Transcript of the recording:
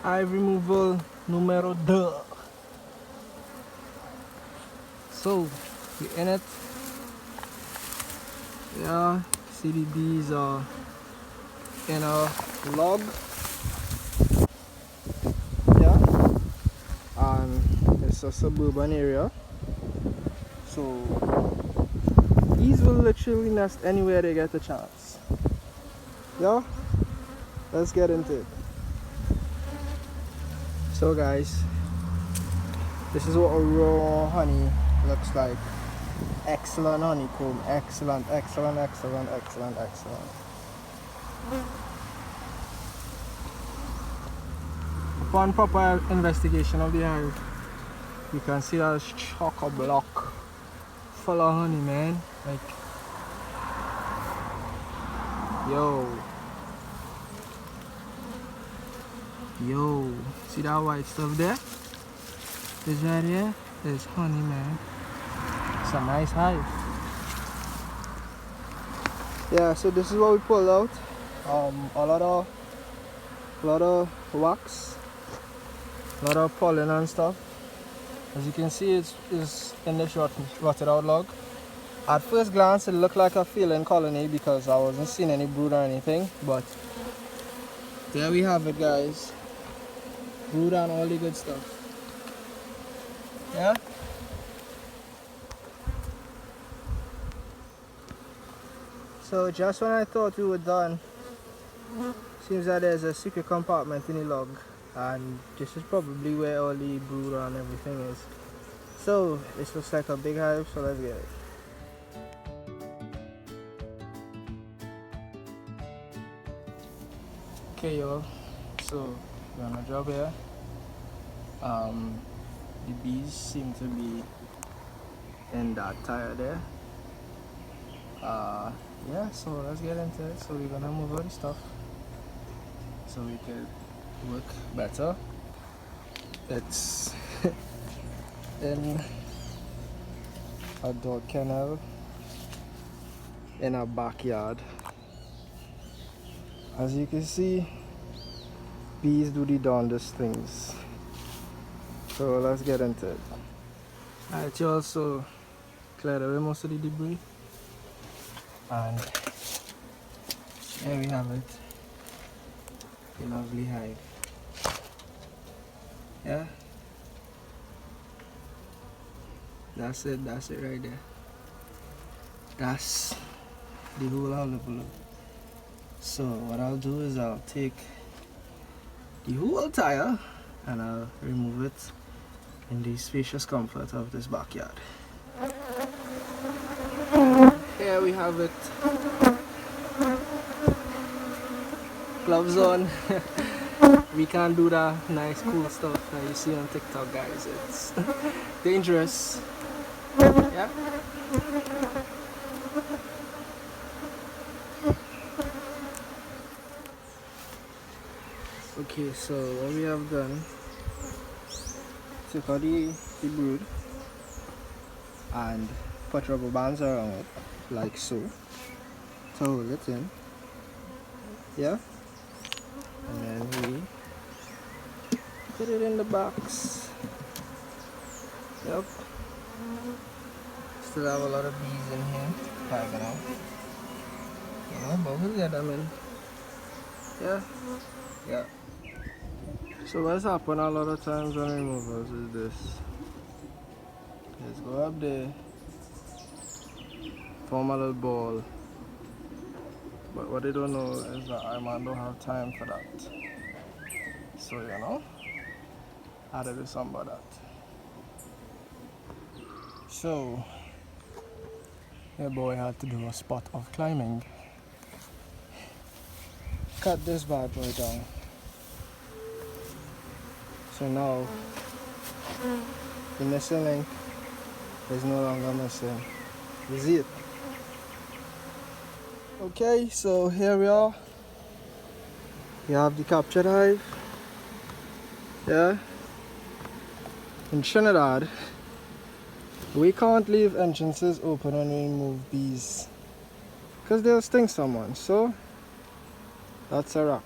Hive removal numero 2. So we in it. Yeah, see the bees are in a log. Yeah, and it's a suburban area, so bees will literally nest anywhere they get a chance. Yeah, let's get into it. So guys, this is what a raw honey looks like. Excellent honeycomb, excellent, excellent, excellent, excellent, excellent. Upon proper investigation of the hive, you can see that it's chock-a-block full of honey, man. Like, yo, see that white stuff there? This right here is honey, man. It's a nice hive. Yeah, so this is what we pulled out. A lot of wax, a lot of pollen and stuff. As you can see, it's in this rotted out log. At first glance, it looked like a failing colony because I wasn't seeing any brood or anything, but there we have it, guys. Brood and all the good stuff. Yeah. So just when I thought we were done, seems that there's a secret compartment in the log, and this is probably where all the brood and everything is. So this looks like a big hive, so let's get it. Okay, y'all, so we're on a job here. The bees seem to be in that tire there. Yeah, so let's get into it. So we're gonna move all the stuff so we can work better. It's in a dog kennel in a backyard. As you can see, bees do the darndest things. So let's get into it. Alright, you also cleared away most of the debris. And there we have it. A lovely hive. Yeah. That's it right there. That's the whole envelope. So what I'll do is I'll take the whole tire and I'll remove it in the spacious comfort of this backyard. Here we have it. Gloves on. We can't do that nice cool stuff that you see on TikTok, guys. It's dangerous. Yeah. Okay, so what we have done, took out the brood and put rubber bands around it, like so, to hold it in. Yeah, and then we put it in the box. Yep. Still have a lot of bees in here, hanging out. You know, but we'll get them in. Yeah. Yeah. So what's happened a lot of times on removals is this. Let's go up there, form a little ball. But what they don't know is that I man don't have time for that. So you know, I had to do something about that. So your boy had to do a spot of climbing. Cut this bad boy down. So now the missing link is no longer missing. You see it? Okay, so here we are. We have the captured hive. Yeah. In Trinidad, we can't leave entrances open when we remove bees because they'll sting someone. So that's a wrap.